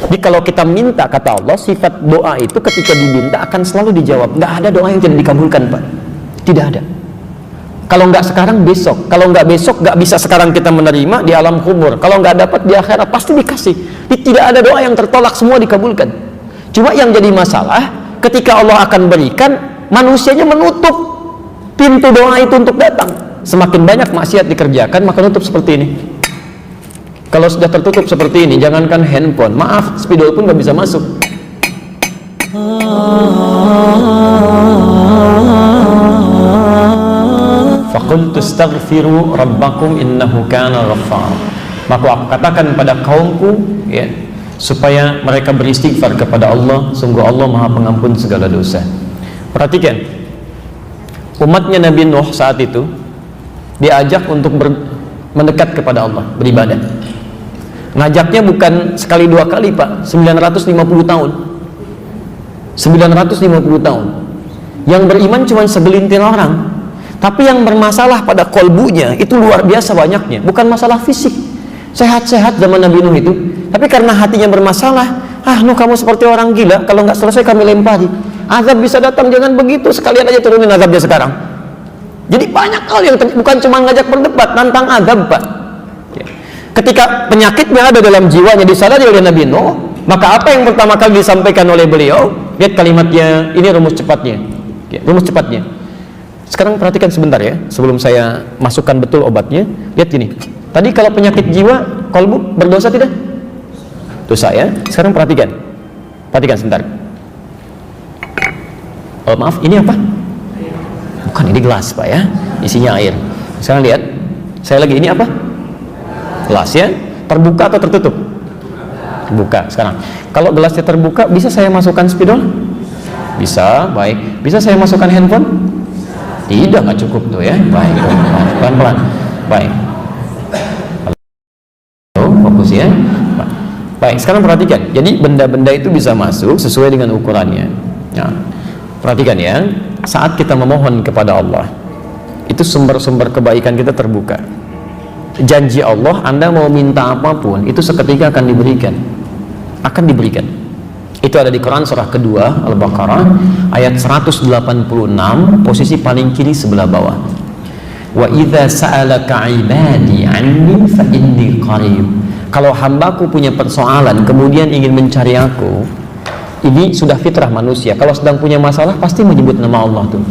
Jadi kalau kita minta, kata Allah, sifat doa itu ketika diminta akan selalu dijawab. Nggak ada doa yang tidak dikabulkan, Pak. Tidak ada. Kalau nggak sekarang, besok. Kalau nggak besok, nggak bisa sekarang kita menerima di alam kubur. Kalau nggak dapat di akhirat, pasti dikasih. Tidak ada doa yang tertolak, semua dikabulkan. Cuma yang jadi masalah, ketika Allah akan berikan, manusianya menutup pintu doa itu untuk datang. Semakin banyak maksiat dikerjakan, maka nutup seperti ini. Kalau sudah tertutup seperti ini, jangankan handphone, maaf, spidol pun nggak bisa masuk. Faqultu astaghfiru rabbakum innahu kana ghaffar. Maka aku katakan pada kaumku, ya, supaya mereka beristighfar kepada Allah, sungguh Allah Maha Pengampun segala dosa. Perhatikan, umatnya Nabi Nuh saat itu diajak untuk mendekat kepada Allah, beribadah. Ngajaknya bukan sekali dua kali, Pak, 950 tahun. 950 tahun. Yang beriman cuma segelintir orang. Tapi yang bermasalah pada kolbunya itu luar biasa banyaknya. Bukan masalah fisik. Sehat-sehat zaman Nabi Nuh itu. Tapi karena hatinya bermasalah, Nuh kamu seperti orang gila, kalau nggak selesai kami lempari. Azab bisa datang, jangan begitu. Sekalian aja turunin azabnya sekarang. Jadi banyak hal yang bukan cuma ngajak berdebat, nantang azab, Pak. Ketika penyakitnya ada dalam jiwanya disadari oleh Nabi Nuh, maka apa yang pertama kali disampaikan oleh beliau? Lihat kalimatnya, ini rumus cepatnya. Rumus cepatnya. Sekarang perhatikan sebentar ya, sebelum saya masukkan betul obatnya. Lihat gini. Tadi kalau penyakit jiwa, kolbu berdosa tidak? Dosa ya. Sekarang perhatikan. Perhatikan sebentar. Oh, maaf, ini apa? Bukan, ini gelas, Pak ya. Isinya air. Sekarang lihat. Saya lagi, ini apa? Gelas ya, terbuka atau tertutup? Terbuka. Sekarang kalau gelasnya terbuka, bisa saya masukkan spidol? Bisa, baik. Bisa saya masukkan handphone? Tidak, nggak cukup tuh ya. Baik, pelan-pelan. Baik. Halo, fokus ya. Baik, sekarang perhatikan. Jadi benda-benda itu bisa masuk sesuai dengan ukurannya. Nah, perhatikan ya. Saat kita memohon kepada Allah, itu sumber-sumber kebaikan kita terbuka. Janji Allah, Anda mau minta apapun itu seketika akan diberikan, itu ada di Quran surah kedua Al-Baqarah ayat 186, posisi paling kiri sebelah bawah. Wa idza sa'alaka 'ibadi 'anni fa inni qarib. Kalau hambaku punya persoalan kemudian ingin mencari aku, ini sudah fitrah manusia. Kalau sedang punya masalah pasti menyebut nama Allah tuh,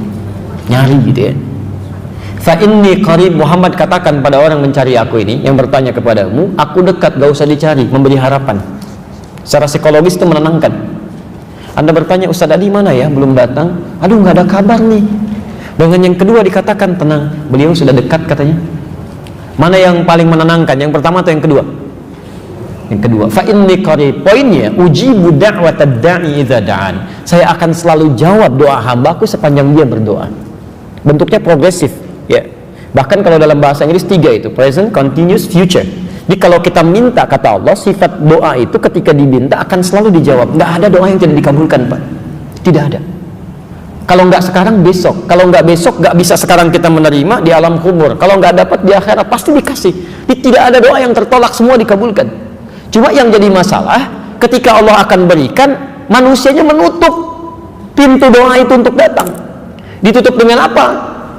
nyari gitu ya. Fa inni qarib, Muhammad katakan pada orang mencari aku ini, yang bertanya kepadamu, aku dekat, gak usah dicari, memberi harapan. Secara psikologis itu menenangkan. Anda bertanya, Ustaz Adi mana ya, belum datang, aduh nggak ada kabar nih. Dengan yang kedua dikatakan, tenang, beliau sudah dekat katanya. Mana yang paling menenangkan, yang pertama atau yang kedua? Yang kedua. Fa inni qarib, poinnya, ujibu da'watad da'i idza da'an. Saya akan selalu jawab doa hambaku sepanjang dia berdoa. Bentuknya progresif. Ya, bahkan kalau dalam bahasa Inggris 3 itu, present, continuous, future. Jadi kalau kita minta, kata Allah, sifat doa itu ketika diminta akan selalu dijawab. Nggak ada doa yang tidak dikabulkan, Pak. Tidak ada. Kalau nggak sekarang, besok. Kalau nggak besok, nggak bisa sekarang kita menerima di alam kubur. Kalau nggak dapat di akhirat, pasti dikasih. Jadi tidak ada doa yang tertolak, semua dikabulkan. Cuma yang jadi masalah, ketika Allah akan berikan, manusianya menutup pintu doa itu untuk datang. Ditutup dengan apa?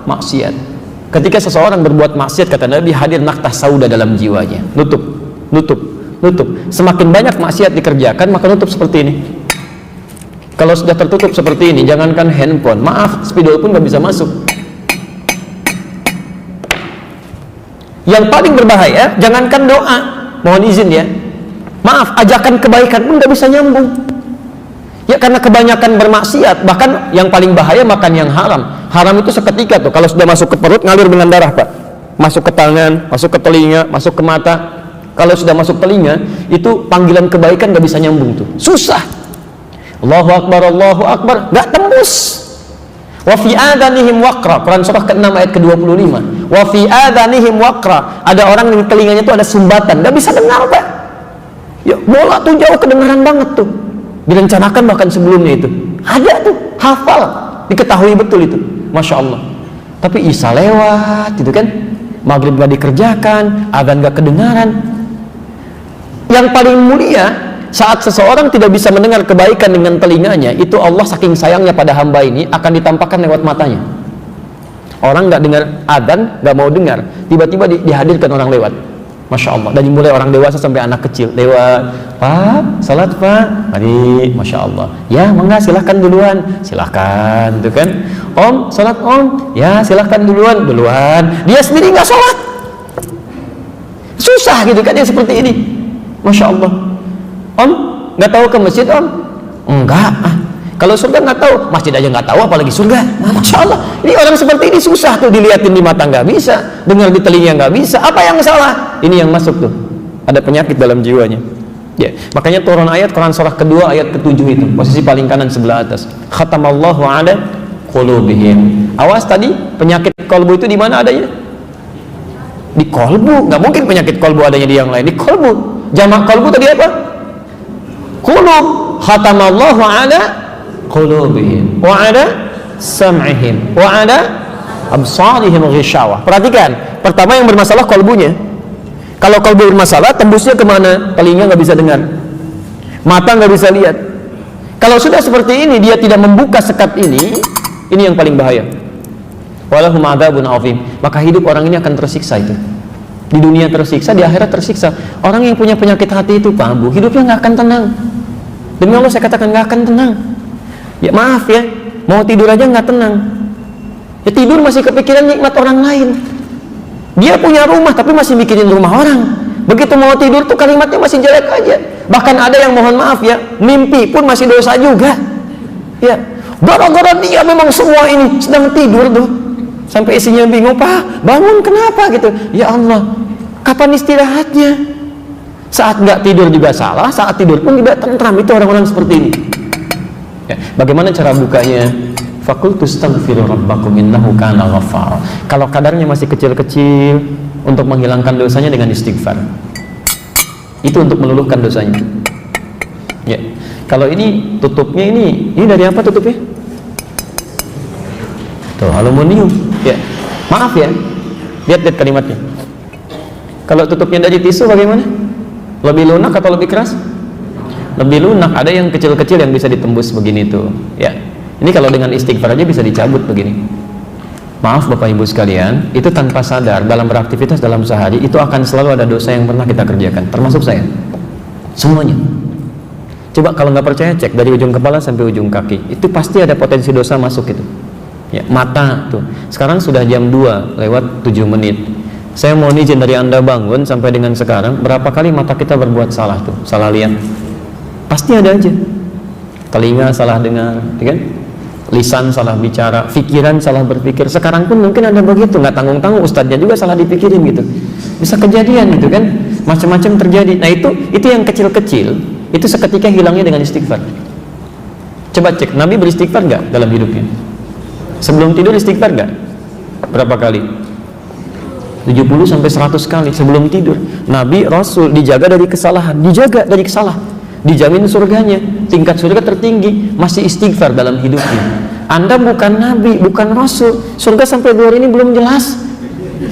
Maksiat. Ketika seseorang berbuat maksiat, kata Nabi, hadir naktah sauda dalam jiwanya. Nutup. Semakin banyak maksiat dikerjakan, maka nutup seperti ini. Kalau sudah tertutup seperti ini, jangankan handphone, maaf, spidol pun nggak bisa masuk. Yang paling berbahaya, jangankan doa, mohon izin ya, maaf, ajakan kebaikan pun nggak bisa nyambung. Ya karena kebanyakan bermaksiat. Bahkan yang paling bahaya makan yang haram. Haram itu seketika tuh, kalau sudah masuk ke perut ngalir dengan darah, Pak. Masuk ke tangan, masuk ke telinga, masuk ke mata. Kalau sudah masuk telinga, itu panggilan kebaikan gak bisa nyambung tuh. Susah. Allahu Akbar, Allahu Akbar, gak tembus. Wa fi adhanihim waqra, Quran surah ke-6 ayat ke-25. Wa fi adhanihim waqra, ada orang di telinganya tuh ada sumbatan, gak bisa dengar, Pak. Ya, bola tuh jauh kedengaran banget tuh. Direncanakan bahkan sebelumnya itu ada tuh, hafal, diketahui betul itu, Masya Allah. Tapi Isya lewat gitu kan, maghrib gak dikerjakan, adzan gak kedengaran. Yang paling mulia saat seseorang tidak bisa mendengar kebaikan dengan telinganya, itu Allah saking sayangnya pada hamba ini akan ditampakkan lewat matanya. Orang nggak dengar adzan, nggak mau dengar, tiba-tiba dihadirkan orang lewat. Masya Allah. Dari mulai orang dewasa sampai anak kecil lewat. Pak, salat Pak. Mari, Masya Allah. Ya, mangga silahkan duluan. Silahkan, tuh kan. Om, salat Om. Ya, silahkan duluan. Dia sendiri nggak salat. Susah gitu kan yang seperti ini. Masya Allah. Om, nggak tahu ke masjid Om? Enggak. Kalau surga nggak tahu, masjid aja nggak tahu, apalagi surga. Masya Allah. Ini orang seperti ini susah tuh, dilihatin di mata nggak bisa, dengar di telinga nggak bisa. Apa yang salah? Ini yang masuk tuh. Ada penyakit dalam jiwanya. Ya, makanya turun ayat Quran surah kedua ayat ke-7 itu, posisi paling kanan sebelah atas. Khatamallahu ala qulubihim. Awas tadi, penyakit kolbu itu di mana adanya? Di kolbu. Nggak mungkin penyakit kolbu adanya di yang lain. Di kolbu. Jamak kolbu tadi apa? Qulub. Khatamallahu ala qulubihim wa ala sam'ihim wa ala absarihim ghishawah. Perhatikan, pertama yang bermasalah kolbunya. Kalau kolbu bermasalah, tembusnya kemana? Telinga nggak bisa dengar, mata nggak bisa lihat. Kalau sudah seperti ini, dia tidak membuka sekat ini yang paling bahaya. Walahum adzabun azim. Maka hidup orang ini akan tersiksa itu. Di dunia tersiksa, di akhirat tersiksa. Orang yang punya penyakit hati itu, Pak Abu, hidupnya nggak akan tenang. Demi Allah saya katakan nggak akan tenang. Ya maaf ya, mau tidur aja nggak tenang. Ya tidur masih kepikiran nikmat orang lain. Dia punya rumah tapi masih mikirin rumah orang. Begitu mau tidur tuh kalimatnya masih jelek aja. Bahkan ada yang mohon maaf ya, mimpi pun masih dosa juga. Ya, gara-gara dia memang semua ini sedang tidur tuh. Sampai isinya bingung, Pak, bangun kenapa gitu? Ya Allah, kapan istirahatnya? Saat nggak tidur juga salah, saat tidur pun tidak tentram. Itu orang-orang seperti ini. Ya, bagaimana cara bukanya? Fakultu astaghfiru rabbakum innahu kana ghaffar. Kalau kadarnya masih kecil-kecil, untuk menghilangkan dosanya dengan istighfar. Itu untuk meluluhkan dosanya. Ya. Kalau ini tutupnya ini dari apa tutupnya? Tuh, aluminium. Ya. Maaf ya. Lihat kalimatnya. Kalau tutupnya dari tisu bagaimana? Lebih lunak atau lebih keras? Lebih lunak. Ada yang kecil-kecil yang bisa ditembus begini tuh. Ya. Ini kalau dengan istighfar aja bisa dicabut begini. Maaf Bapak Ibu sekalian, itu tanpa sadar dalam beraktivitas dalam sehari itu akan selalu ada dosa yang pernah kita kerjakan, termasuk saya. Semuanya. Coba kalau nggak percaya cek dari ujung kepala sampai ujung kaki. Itu pasti ada potensi dosa masuk itu. Ya, mata tuh. Sekarang sudah jam 2 lewat 7 menit. Saya mohon izin dari Anda bangun sampai dengan sekarang, berapa kali mata kita berbuat salah tuh, salah lihat? Pasti ada aja. Telinga salah dengar, ya kan? Lisan salah bicara, pikiran salah berpikir. Sekarang pun mungkin ada begitu, nggak tanggung-tanggung ustadznya juga salah dipikirin gitu. Bisa kejadian gitu kan, macam-macam terjadi. Nah itu yang kecil-kecil, itu seketika hilangnya dengan istighfar. Coba cek, Nabi beristighfar nggak dalam hidupnya? Sebelum tidur istighfar nggak? Berapa kali? 70 sampai 100 kali sebelum tidur. Nabi Rasul dijaga dari kesalahan, dijamin surganya, tingkat surga tertinggi, masih istighfar dalam hidupnya. Anda bukan Nabi, bukan Rasul, surga sampai 2 hari ini belum jelas,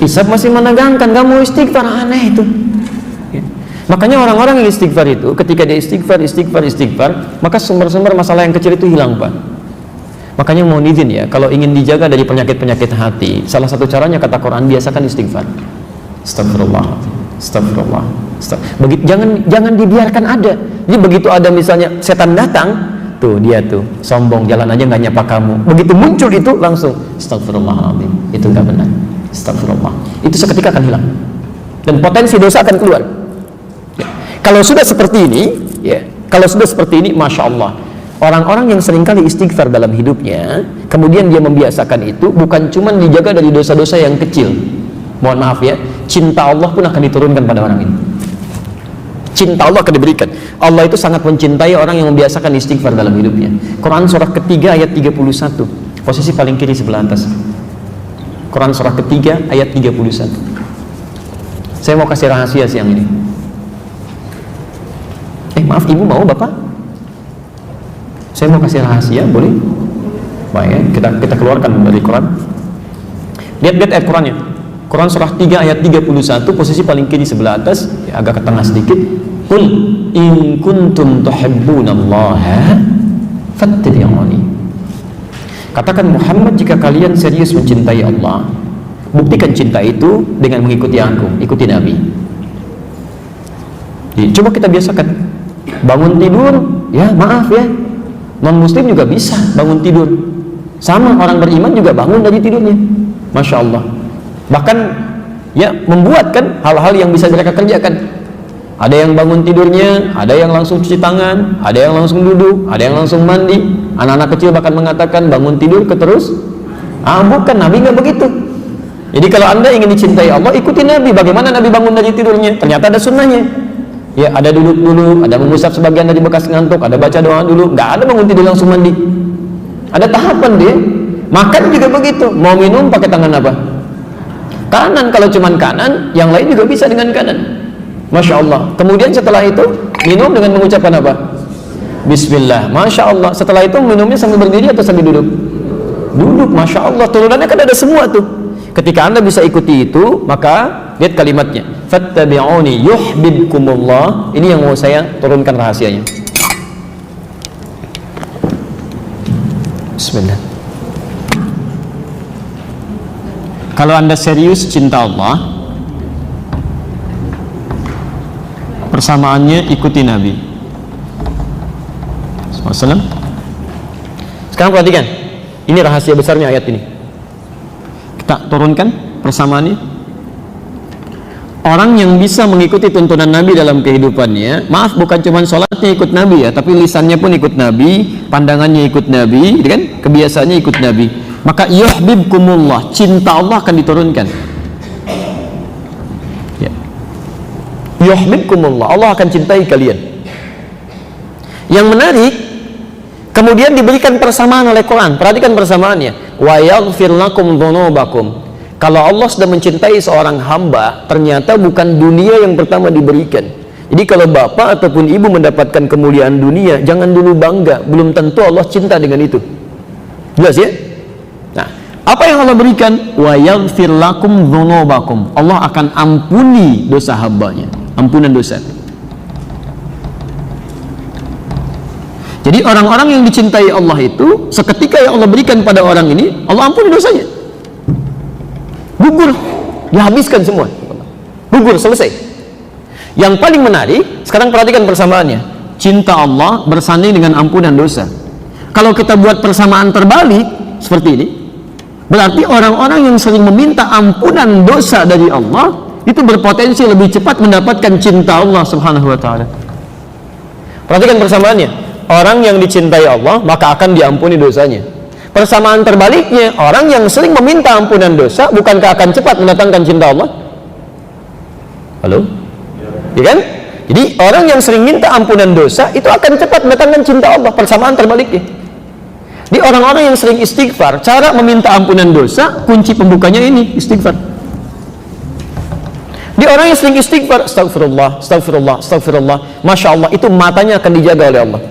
hisab masih menegangkan, gak mau istighfar, aneh itu. Ya. Makanya orang-orang yang istighfar itu, ketika dia istighfar, maka sumber-sumber masalah yang kecil itu hilang, Pak. Makanya mohon izin ya, kalau ingin dijaga dari penyakit-penyakit hati, salah satu caranya kata Quran, biasakan istighfar. Astagfirullah. Jangan dibiarkan ada. Jadi begitu ada misalnya setan datang, tuh dia tuh sombong, jalan aja nggak nyapa kamu. Begitu muncul itu langsung astagfirullahaladzim. Itu nggak benar. Astagfirullah. Itu seketika akan hilang dan potensi dosa akan keluar. Ya. Kalau sudah seperti ini, masya Allah. Orang-orang yang seringkali istighfar dalam hidupnya, kemudian dia membiasakan itu, bukan cuma dijaga dari dosa-dosa yang kecil. Mohon maaf ya, cinta Allah pun akan diturunkan pada orang ini. Cinta Allah akan diberikan. Allah itu sangat mencintai orang yang membiasakan istighfar dalam hidupnya. Quran surah ketiga ayat 31, posisi paling kiri sebelah atas. Quran surah ketiga ayat 31. Saya mau kasih rahasia siang ini. Maaf, ibu mau bapak? Saya mau kasih rahasia, boleh? Baik, kita keluarkan dari Quran. Lihat ayat Qurannya. Quran surah 3 ayat 31, posisi paling kiri sebelah atas, ya, agak ke tengah sedikit. Qul in kuntum tuhibbunallaha fattabi'uni. Katakan Muhammad, jika kalian serius mencintai Allah, buktikan cinta itu dengan mengikuti aku, ikuti Nabi. Jadi, coba kita biasakan bangun tidur, ya maaf ya, non muslim juga bisa bangun tidur, sama orang beriman juga bangun dari tidurnya, Masya Allah. Bahkan ya membuat kan hal-hal yang bisa mereka kerjakan. Ada yang bangun tidurnya, ada yang langsung cuci tangan, ada yang langsung duduk, ada yang langsung mandi. Anak-anak kecil bahkan mengatakan bangun tidur terus. Bukan, Nabi nggak begitu. Jadi kalau Anda ingin dicintai Allah, ikuti Nabi. Bagaimana Nabi bangun dari tidurnya? Ternyata ada sunnahnya. Ya, ada duduk dulu, ada mengusap sebagian dari bekas ngantuk, ada baca doa dulu. Nggak ada bangun tidur langsung mandi. Ada tahapan dia. Makan juga begitu. Mau minum pakai tangan apa? Kanan. Kalau cuman kanan, yang lain juga bisa dengan kanan. Masya Allah. Kemudian setelah itu minum dengan mengucapkan apa? Bismillah. Masya Allah. Setelah itu minumnya sambil berdiri atau sambil duduk? Duduk. Masya Allah. Turunannya kan ada semua tuh. Ketika Anda bisa ikuti itu, maka lihat kalimatnya, fattabi'uni yuhibbukumullah. Ini yang mau saya turunkan rahasianya. Bismillah. Kalau Anda serius cinta Allah, persamaannya ikuti Nabi SAW. Sekarang perhatikan, ini rahasia besarnya ayat ini. Kita turunkan persamaannya. Orang yang bisa mengikuti tuntunan Nabi dalam kehidupannya, maaf, bukan cuma sholatnya ikut Nabi ya, tapi lisannya pun ikut Nabi, pandangannya ikut Nabi, kan? Kebiasaannya ikut Nabi. Maka yuhibbukumullah, cinta Allah akan diturunkan. Yuhibbukumullah, Allah akan cintai kalian. Yang menarik, kemudian diberikan persamaan oleh Quran. Perhatikan persamaannya. Wa yaghfir lakum dzunubakum. Kalau Allah sudah mencintai seorang hamba, ternyata bukan dunia yang pertama diberikan. Jadi kalau bapak ataupun ibu mendapatkan kemuliaan dunia, jangan dulu bangga. Belum tentu Allah cinta dengan itu. Jelas ya? Nah, apa yang Allah berikan? Wa yaghfir lakum dzunubakum. Allah akan ampuni dosa hambanya. Ampunan dosa. Jadi orang-orang yang dicintai Allah itu, seketika yang Allah berikan pada orang ini, Allah ampuni dosanya. Gugur, dihabiskan semua. Gugur, selesai. Yang paling menarik, sekarang perhatikan persamaannya. Cinta Allah bersanding dengan ampunan dosa. Kalau kita buat persamaan terbalik seperti ini, berarti orang-orang yang sering meminta ampunan dosa dari Allah itu berpotensi lebih cepat mendapatkan cinta Allah Subhanahu wa ta'ala. Perhatikan persamaannya. Orang yang dicintai Allah maka akan diampuni dosanya. Persamaan terbaliknya, orang yang sering meminta ampunan dosa bukankah akan cepat mendatangkan cinta Allah? Halo? Ya kan? Jadi orang yang sering minta ampunan dosa itu akan cepat mendatangkan cinta Allah. Persamaan terbaliknya. Di orang-orang yang sering istighfar, cara meminta ampunan dosa, kunci pembukanya ini istighfar. Di orang yang sering istighfar, astagfirullah, astagfirullah, astagfirullah, Masya Allah, itu matanya akan dijaga oleh Allah.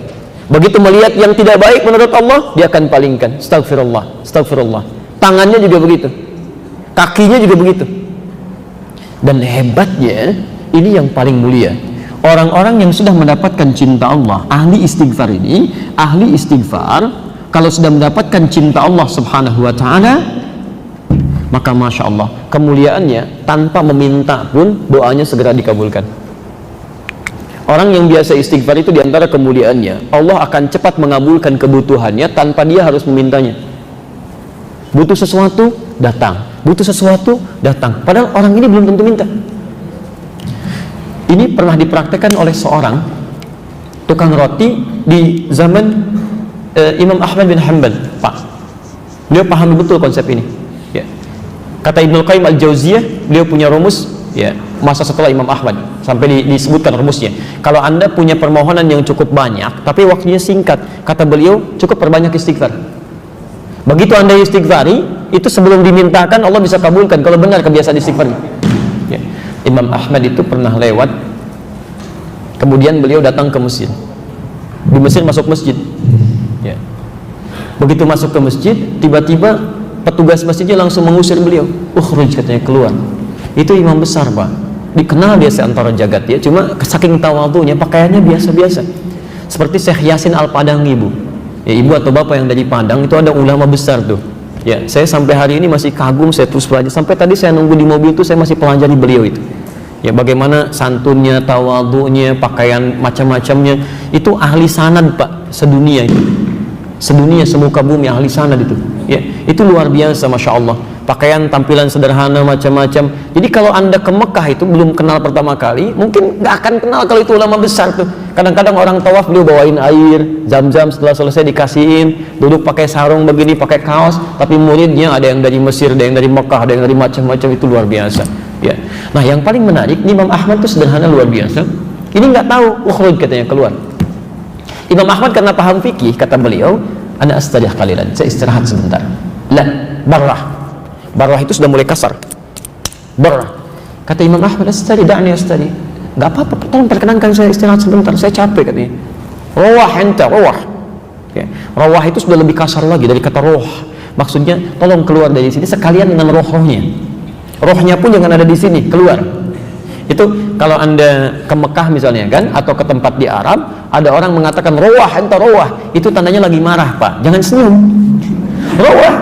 Begitu melihat yang tidak baik menurut Allah, dia akan palingkan, astagfirullah, astagfirullah. Tangannya juga begitu, kakinya juga begitu. Dan hebatnya, ini yang paling mulia, orang-orang yang sudah mendapatkan cinta Allah, ahli istighfar ini, ahli istighfar, kalau sudah mendapatkan cinta Allah Subhanahu wa ta'ala, maka Masya Allah, kemuliaannya tanpa meminta pun doanya segera dikabulkan. Orang yang biasa istighfar itu diantara kemuliaannya, Allah akan cepat mengabulkan kebutuhannya tanpa dia harus memintanya. Butuh sesuatu, datang. Butuh sesuatu, datang. Padahal orang ini belum tentu minta. Ini pernah dipraktekkan oleh seorang tukang roti di zaman Imam Ahmad bin Hanbal. Pak, beliau paham betul konsep ini. Ya. Kata Ibnul Qayyim Al-Jauziyah, beliau punya rumus, ya, masa setelah Imam Ahmad sampai disebutkan rumusnya. Kalau Anda punya permohonan yang cukup banyak tapi waktunya singkat, kata beliau, cukup perbanyak istighfar. Begitu Anda istighfari, itu sebelum dimintakan Allah bisa kabulkan kalau benar kebiasaan istighfar. Ya. Imam Ahmad itu pernah lewat, kemudian beliau datang ke Mesir. Di Mesir masuk masjid. Ya. Begitu masuk ke masjid, tiba-tiba petugas masjidnya langsung mengusir beliau. Ukhruj, katanya, keluar. Itu imam besar, Pak. dikenal dia seantara jagat ya, cuma saking tawadhunya pakaiannya biasa-biasa. Seperti Syekh Yasin Al-Padangi, Bu. Ya, ibu atau bapak yang dari Padang itu ada ulama besar tuh. Ya, saya sampai hari ini masih kagum, saya terus belajar. Sampai tadi saya nunggu di mobil tuh saya masih pelajari beliau itu. Ya, bagaimana santunnya, tawadhunya, pakaian macam-macamnya. Itu ahli sanad, Pak, sedunia itu. Sedunia, semuka bumi ahli sanad itu. Ya, itu luar biasa, Masya Allah. Pakaian, tampilan sederhana, macam-macam. Jadi kalau Anda ke Mekah itu belum kenal pertama kali, mungkin nggak akan kenal kalau itu ulama besar tuh. Kadang-kadang orang tawaf beliau bawain air, zam-zam, setelah selesai dikasihin, duduk pakai sarung begini, pakai kaos, tapi muridnya ada yang dari Mesir, ada yang dari Mekah, ada yang dari macam-macam, itu luar biasa. Ya. Nah, yang paling menarik, Imam Ahmad itu sederhana luar biasa. Ini nggak tahu, ukhruj katanya, keluar. Imam Ahmad karena paham fikih, kata beliau, ana astarih qalilan, saya istirahat sebentar. La, barrah. Barrah itu sudah mulai kasar. Barrah. Kata Imam Ahmad, astari, da'ni astari. Gak apa-apa, tolong perkenankan saya istirahat sebentar, saya capek katanya. Rawah enta, rawah. Ya. Rawah itu sudah lebih kasar lagi dari kata roh. Maksudnya, tolong keluar dari sini sekalian dengan roh-rohnya. Rohnya pun jangan ada di sini, keluar. Itu kalau Anda ke Mekah misalnya kan, atau ke tempat di Arab, ada orang mengatakan rawah enta, rawah. Itu tandanya lagi marah, Pak. Jangan senyum. Rawah.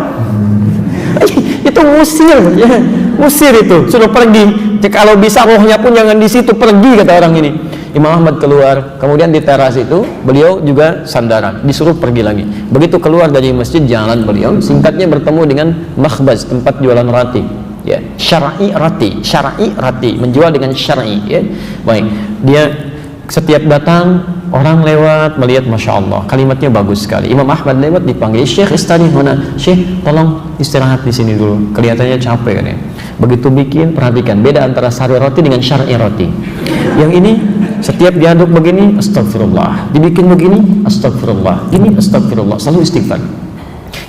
Itu musir ya, musir itu sudah pergi. Kalau bisa rohnya pun jangan di situ, pergi kata orang ini. Imam Ahmad keluar, kemudian di teras itu beliau juga sandaran, disuruh pergi lagi. Begitu keluar dari masjid, jalan beliau singkatnya bertemu dengan makhbaz, tempat jualan roti ya, syar'i rati, menjual dengan syar'i ya. Baik, dia setiap datang orang lewat melihat, Masya Allah, kalimatnya bagus sekali. Imam Ahmad lewat dipanggil, Syekh istari mana? Syekh, tolong istirahat di sini dulu, kelihatannya capek kan ya. Begitu bikin, perhatikan beda antara sari roti dengan syar'i roti. Yang ini setiap diaduk begini, astagfirullah, dibikin begini, astagfirullah, ini astagfirullah, selalu istighfar.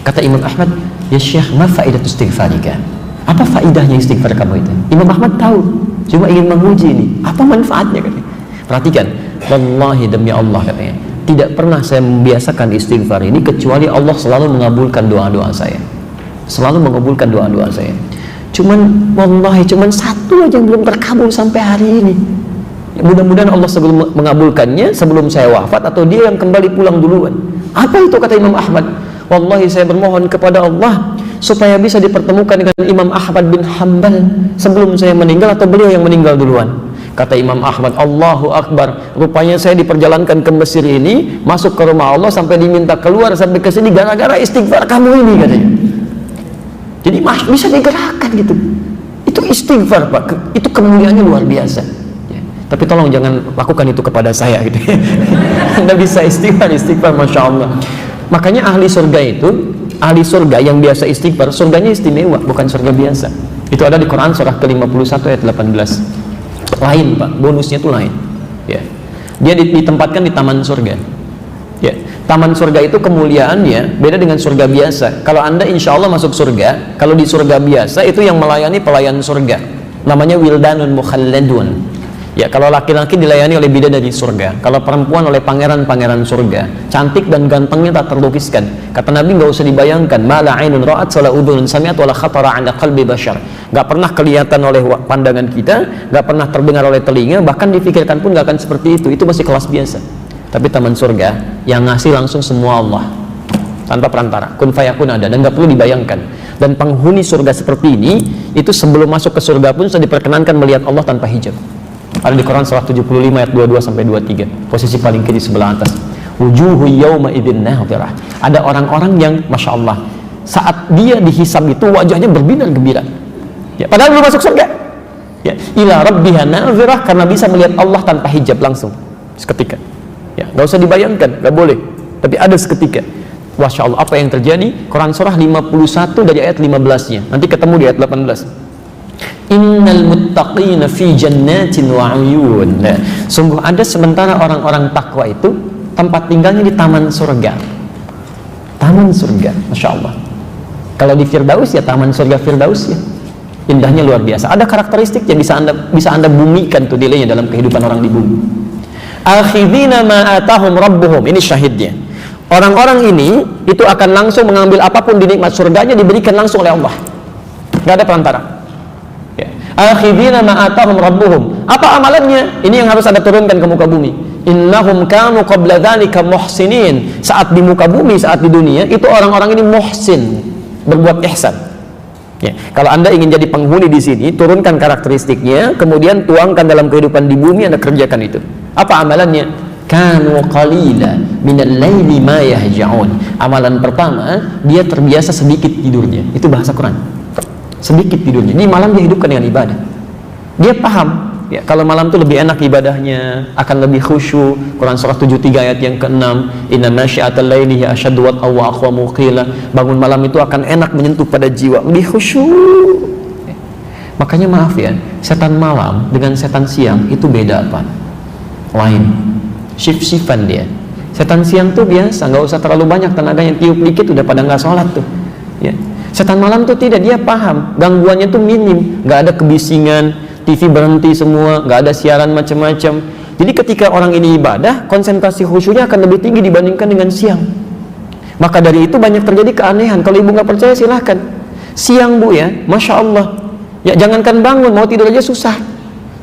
Kata Imam Ahmad, ya Syekh, ma faidatu istighfarika? Apa faidahnya istighfar kamu itu? Imam Ahmad tahu, cuma ingin menguji ini, apa manfaatnya katanya. Perhatikan, wallahi demi Allah katanya, tidak pernah saya membiasakan istighfar ini kecuali Allah selalu mengabulkan doa-doa saya. Selalu mengabulkan doa-doa saya. Cuman wallahi cuman satu aja yang belum terkabul sampai hari ini. Ya, mudah-mudahan Allah sebelum mengabulkannya sebelum saya wafat atau dia yang kembali pulang duluan. Apa itu kata Imam Ahmad? Wallahi saya bermohon kepada Allah supaya bisa dipertemukan dengan Imam Ahmad bin Hanbal sebelum saya meninggal atau beliau yang meninggal duluan. Kata Imam Ahmad, Allahu Akbar, rupanya saya diperjalankan ke Mesir ini, masuk ke rumah Allah sampai diminta keluar sampai ke sini gara-gara istighfar kamu ini katanya. Jadi bisa digerakkan gitu. Itu istighfar, Pak. Itu kemuliaannya luar biasa. Ya. Tapi tolong jangan lakukan itu kepada saya gitu. Anda bisa istighfar, Masya Allah. Makanya ahli surga itu, ahli surga yang biasa istighfar, surganya istimewa, bukan surga biasa. Itu ada di Quran surah ke-51 ayat 18. Lain, Pak, bonusnya itu lain ya. Dia ditempatkan di taman surga ya. Taman surga itu kemuliaannya beda dengan surga biasa. Kalau Anda insya Allah masuk surga, kalau di surga biasa itu yang melayani pelayan surga, namanya wildanun mukhalladun ya. Kalau laki-laki dilayani oleh bidadari surga, kalau perempuan oleh pangeran-pangeran surga, cantik dan gantengnya tak terlukiskan. Kata Nabi, nggak usah dibayangkan, mala ainun ra'at wala udhunun sami'at wala khatara 'ala qalbi bashar. Nggak pernah kelihatan oleh pandangan kita, nggak pernah terdengar oleh telinga, bahkan difikirkan pun nggak akan seperti itu. Itu masih kelas biasa. Tapi taman surga yang ngasih langsung semua Allah tanpa perantara, kun fayakun ada, dan nggak perlu dibayangkan. Dan penghuni surga seperti ini itu sebelum masuk ke surga pun sudah diperkenankan melihat Allah tanpa hijab. Ada di Quran surah 75 ayat 22 sampai 23, posisi paling kiri sebelah atas. Wujuhu yawma idzin nadhirah. Ada orang-orang yang Masya Allah, saat dia dihisab itu wajahnya berbinar gembira ya, padahal belum masuk surga ya. Ila rabbiha nadhirah, karena bisa melihat Allah tanpa hijab langsung seketika ya. Gak usah dibayangkan, gak boleh, tapi ada seketika. Masya Allah, apa yang terjadi? Quran surah 51 dari ayat 15-nya, nanti ketemu di ayat 18. Innal muttaqina fi jannatin wa uyun. Nah, sungguh ada sementara orang-orang takwa itu tempat tinggalnya di taman surga. Taman surga, Masya Allah. Kalau di Firdaus ya taman surga Firdaus ya. Indahnya luar biasa. Ada karakteristik yang bisa anda bumikan tuh nilainya dalam kehidupan orang di bumi. Akhidina ma atahum rabbuhum. Ini syahidnya. Orang-orang ini itu akan langsung mengambil apapun di nikmat surganya, diberikan langsung oleh Allah. Gak ada perantara. Ya. akhidina ma atahum rabbuhum. Apa amalannya? Ini yang harus Anda turunkan ke muka bumi. Innahum kanu qabla dzalika muhsinin. Saat di muka bumi, saat di dunia, itu orang-orang ini muhsin, berbuat ihsan. Ya, kalau Anda ingin jadi penghuni di sini, turunkan karakteristiknya, kemudian tuangkan dalam kehidupan di bumi, Anda kerjakan itu. Apa amalannya? Kanu qalila minal laili ma yahja'un. Amalan pertama, dia terbiasa sedikit tidurnya. Itu bahasa Quran. Sedikit tidurnya. Ini malam dia hidupkan dengan ibadah. Dia paham. Ya, kalau malam itu lebih enak ibadahnya, akan lebih khusyuk. Quran surah 73 ayat yang ke-6, inna nasyi'atal laili hiya asyaddu wat'an wa aqwamu qila. Bangun malam itu akan enak menyentuh pada jiwa, lebih khusyuk. Ya. Makanya maaf ya, setan malam dengan setan siang itu beda apa? Lain. Shift-shiftan dia. Setan siang tuh biasa, nggak usah terlalu banyak tenaganya, tiup dikit udah pada nggak sholat tuh. Ya. Setan malam tuh tidak, dia paham, gangguannya tuh minim, nggak ada kebisingan, TV berhenti semua, nggak ada siaran macam-macam. Jadi ketika orang ini ibadah, konsentrasi khusyuknya akan lebih tinggi dibandingkan dengan siang. Maka dari itu banyak terjadi keanehan. Kalau ibu nggak percaya silahkan. Siang bu ya, masya Allah. Ya jangankan bangun, mau tidur aja susah.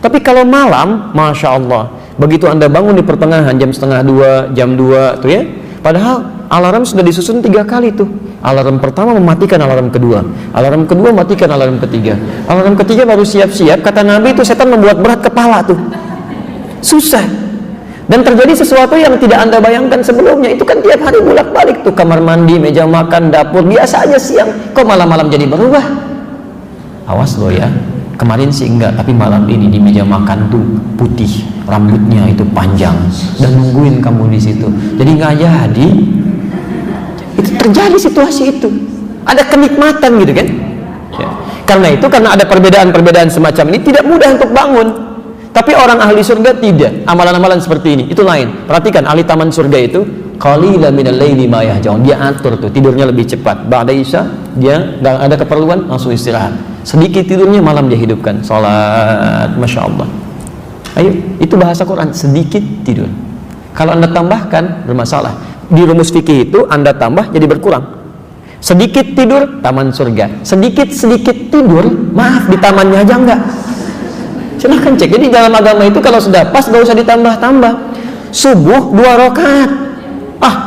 Tapi kalau malam, masya Allah. Begitu Anda bangun di pertengahan jam setengah 2, jam 2 tuh ya. Padahal alarm sudah disusun 3 kali tuh. Alarm pertama mematikan alarm kedua, alarm kedua matikan alarm ketiga, alarm ketiga baru siap-siap. Kata Nabi itu setan membuat berat kepala tuh, susah. Dan terjadi sesuatu yang tidak Anda bayangkan sebelumnya. Itu kan tiap hari bolak-balik tuh, kamar mandi, meja makan, dapur, biasa aja siang, kok malam-malam jadi berubah. Awas lo ya, kemarin sih enggak, tapi malam ini di meja makan tuh putih, rambutnya itu panjang dan nungguin kamu di situ. Jadi nggak jadi. Itu terjadi situasi itu, ada kenikmatan gitu kan ya. Karena ada perbedaan-perbedaan semacam ini tidak mudah untuk bangun. Tapi orang ahli surga tidak, amalan-amalan seperti ini itu lain. Perhatikan, ahli taman surga itu qalilan minal laili ma yahjaun, dia atur tuh tidurnya lebih cepat. Ba'da isya dia nggak ada keperluan langsung istirahat, sedikit tidurnya malam dia hidupkan salat, masya Allah. Ayo, itu bahasa Quran, sedikit tidur. Kalau Anda tambahkan bermasalah. Di rumus fikih itu Anda tambah jadi berkurang. Sedikit tidur, taman surga. Sedikit-sedikit tidur, maaf di tamannya aja enggak. Silahkan cek. Jadi dalam agama itu kalau sudah pas gak usah ditambah-tambah. Subuh 2 rakaat.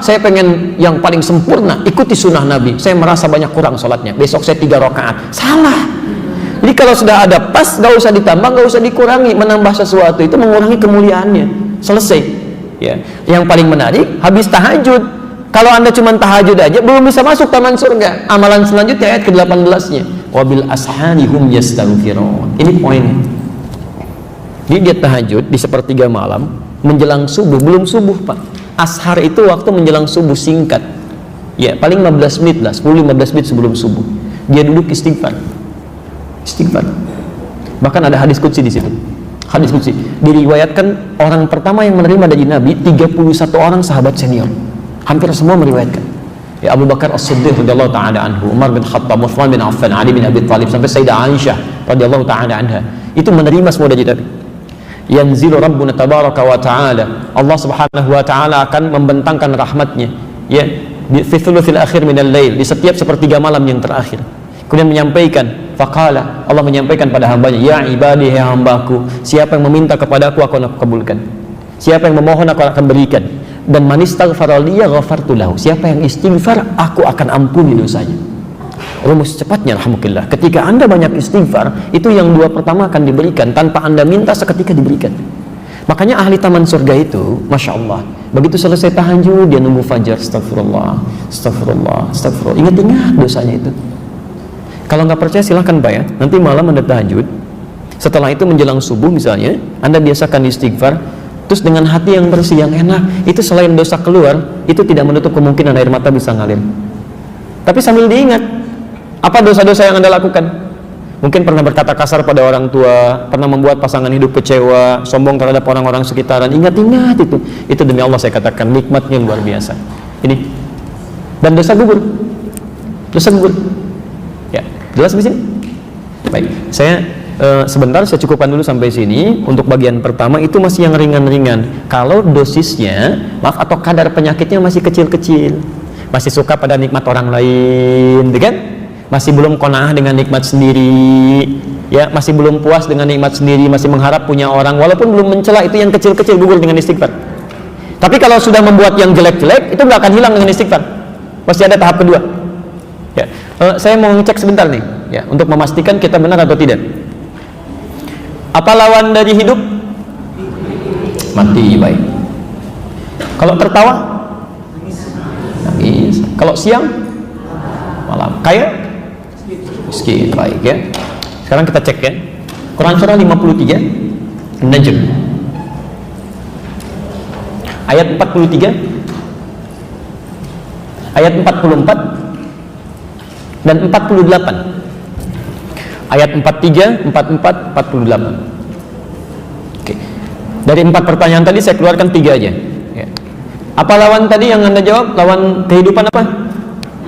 Saya pengen yang paling sempurna, ikuti sunnah Nabi. Saya merasa banyak kurang sholatnya, besok saya 3 rakaat. Salah. Jadi kalau sudah ada pas, gak usah ditambah, gak usah dikurangi. Menambah sesuatu itu mengurangi kemuliaannya. Selesai. Ya. Yang paling menarik, habis tahajud. Kalau Anda cuma tahajud aja belum bisa masuk taman surga. Amalan selanjutnya ayat ke-18-nya. Wabil ashari hum yastaghfirun. Ini poinnya. Dia tahajud di sepertiga malam menjelang subuh, belum subuh Pak. Ashar itu waktu menjelang subuh singkat. Ya, paling 15 menit lah, 10-15 menit sebelum subuh. Dia duduk istighfar. Istighfar. Bahkan ada hadis qudsi di situ. Hadis qudsi diriwayatkan orang pertama yang menerima dari Nabi 31 orang sahabat senior, hampir semua meriwayatkan. Ya, Abu Bakar As-Siddiq radhiyallahu taala anhu, Umar bin Khattab, Utsman bin Affan, Ali bin Abi Thalib, sampai Sayyidah Aisyah radhiyallahu taala anha, itu menerima semua dari Nabi. Yanzilu Rabbuna tabaraka wa ta'ala, Allah subhanahu wa ta'ala akan membentangkan rahmatnya ya fi thuluthil akhir minal lail, di setiap sepertiga malam yang terakhir. Kemudian menyampaikan, faqala, Allah menyampaikan pada hambanya, ya ibadi, ya hambaku, siapa yang meminta kepadaku akan aku kabulkan, siapa yang memohon aku akan berikan, dan man istaghfara liya ghafartu lahu, siapa yang istighfar aku akan ampuni dosanya. Rumus cepatnya alhamdulillah, ketika Anda banyak istighfar, itu yang 2 pertama akan diberikan tanpa Anda minta, seketika diberikan. Makanya ahli taman surga itu, masya Allah, begitu selesai tahajud dia nunggu fajar, astagfirullah, astagfirullah, astagfirullah, ingat-ingat dosanya itu. Kalau nggak percaya silahkan Pak ya, nanti malam Anda tahajud, setelah itu menjelang subuh misalnya, Anda biasakan istighfar, terus dengan hati yang bersih, yang enak, itu selain dosa keluar, itu tidak menutup kemungkinan air mata bisa ngalir. Tapi sambil diingat, apa dosa-dosa yang Anda lakukan? Mungkin pernah berkata kasar pada orang tua, pernah membuat pasangan hidup kecewa, sombong terhadap orang-orang sekitaran, ingat-ingat itu. Itu demi Allah saya katakan, nikmatnya luar biasa. Ini. Dan dosa gugur. Dosa gugur. Ya, jelas di sini? Baik, saya sebentar saya cukupkan dulu sampai sini. Untuk bagian pertama itu masih yang ringan-ringan. Kalau dosisnya, maaf, atau kadar penyakitnya masih kecil-kecil, masih suka pada nikmat orang lain, kan? Masih belum qanaah dengan nikmat sendiri, ya masih belum puas dengan nikmat sendiri, masih mengharap punya orang, walaupun belum mencela, itu yang kecil-kecil gugur dengan istighfar. Tapi kalau sudah membuat yang jelek-jelek, itu nggak akan hilang dengan istighfar, pasti ada tahap kedua. Ya, saya mau ngecek sebentar nih, ya, untuk memastikan kita benar atau tidak. Apa lawan dari hidup? Mati. Baik. Kalau tertawa? Nangis. Kalau siang? Malam. Kaya? Miskin. Baik, ya. Sekarang kita cek, ya. Quran surah 53 An-Najm ayat 43, ayat 44 dan 48. Ayat 43, 44, 48. Oke. Dari 4 pertanyaan tadi saya keluarkan 3 aja, ya. Apa lawan tadi yang Anda jawab? Lawan kehidupan apa?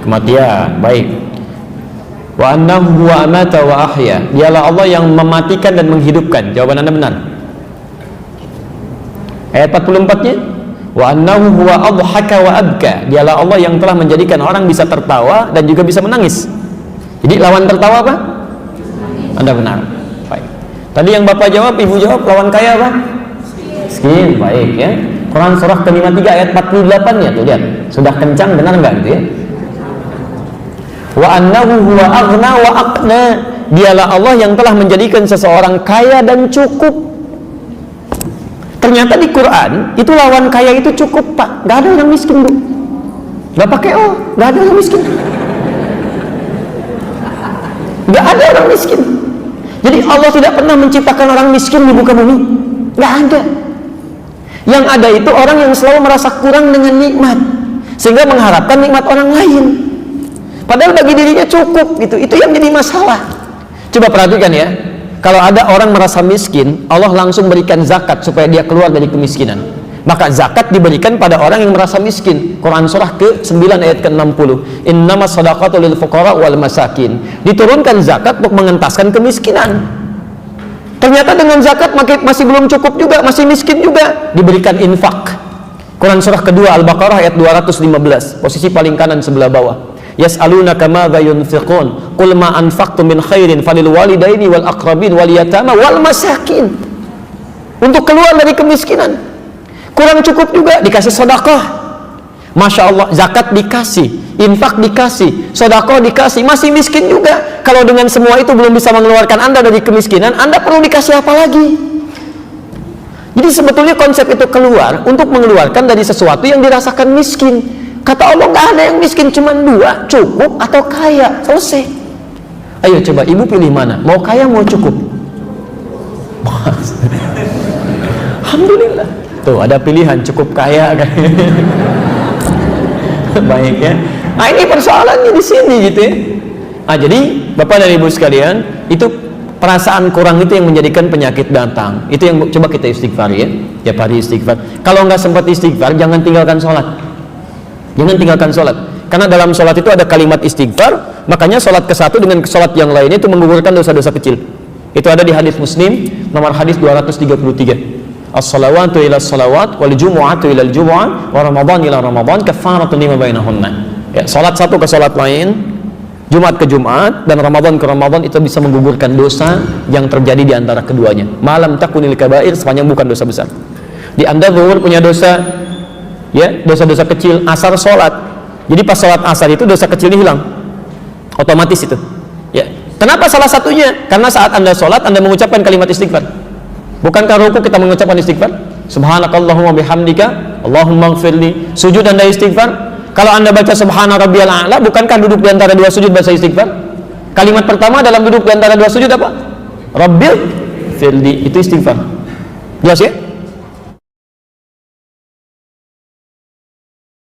Kematian. Baik. Wa annahu huwa amata wa ahya. Dialah Allah yang mematikan dan menghidupkan. Jawaban Anda benar. Ayat 44-nya, wa annahu huwa adhaka wa abka. Dialah Allah yang telah menjadikan orang bisa tertawa dan juga bisa menangis. Jadi lawan tertawa apa? Anda benar. Baik. Tadi yang Bapak jawab, Ibu jawab, lawan kaya apa? Miskin. Baik, ya. Quran surah ke-53 ayat 48-nya tuh, lihat. Sudah kencang, benar enggak gitu, ya? Wa annahu huwa aghna wa aqna. Dialah Allah yang telah menjadikan seseorang kaya dan cukup. Ternyata di Quran itu lawan kaya itu cukup, Pak. Gak ada orang miskin, Bu. Gak pakai gak ada orang miskin. Gak ada orang miskin. Jadi Allah tidak pernah menciptakan orang miskin di muka bumi. Gak ada. Yang ada itu orang yang selalu merasa kurang dengan nikmat, sehingga mengharapkan nikmat orang lain, padahal bagi dirinya cukup. Itu yang jadi masalah. Coba perhatikan, ya. Kalau ada orang merasa miskin, Allah langsung berikan zakat supaya dia keluar dari kemiskinan. Maka zakat diberikan pada orang yang merasa miskin. Quran surah ke-9 ayat ke-60. Innamas shadaqatu lil fuqara wal masakin. Diturunkan zakat untuk mengentaskan kemiskinan. Ternyata dengan zakat masih belum cukup juga, masih miskin juga. Diberikan infak. Quran surah kedua Al-Baqarah ayat 215, posisi paling kanan sebelah bawah. Yas'alunaka madza yunfiqun qul ma anfaqtum min khairin falil walidaini wal aqrabin wal yatama wal masakin. Untuk keluar dari kemiskinan. Kurang cukup juga, dikasih sedekah. Masya Allah, zakat dikasih, infak dikasih, sedekah dikasih, masih miskin juga. Kalau dengan semua itu belum bisa mengeluarkan Anda dari kemiskinan, Anda perlu dikasih apa lagi? Jadi sebetulnya konsep itu keluar untuk mengeluarkan dari sesuatu yang dirasakan miskin. Kata Allah, nggak ada yang miskin, cuma 2, cukup atau kaya. Selesai. Ayo coba Ibu pilih mana? Mau kaya, mau cukup? Alhamdulillah. Tuh ada pilihan, cukup kaya kan. Baik, ya. Nah ini persoalannya di sini gitu, ya. Nah jadi Bapak dan Ibu sekalian, itu perasaan kurang itu yang menjadikan penyakit datang. Itu yang coba kita istighfar, ya. Tiap hari istighfar. Kalau nggak sempat istighfar, jangan tinggalkan sholat. Jangan tinggalkan sholat. Karena dalam sholat itu ada kalimat istighfar. Makanya sholat ke satu dengan sholat yang lainnya itu menggugurkan dosa-dosa kecil. Itu ada di hadis Muslim nomor hadis 233. As-salawatu ila salawat wal jumu'atu ila al-jumu'ah wa ramadan ila ramadan kafaratun lima bainahunna. Ya, salat satu ke salat lain, Jumat ke Jumat, dan Ramadan ke Ramadan, itu bisa menggugurkan dosa yang terjadi di antara keduanya. Malam takunil kabair, sepanjang bukan dosa besar. Di Anda zuhur punya dosa, ya, dosa-dosa kecil, asar salat. Jadi pas salat asar itu dosa kecilnya hilang. Otomatis itu. Ya. Kenapa salah satunya? Karena saat Anda salat, Anda mengucapkan kalimat istighfar. Bukankah ruku kita mengucapkan istighfar? Subhanakallahumma bihamdika Allahumma ighfirli. Sujud Anda istighfar. Kalau Anda baca subhana rabbiyal a'la, bukankah duduk di antara 2 sujud bahasa istighfar? Kalimat pertama dalam duduk di antara 2 sujud apa? Rabbil firli, itu istighfar. Jelas, ya?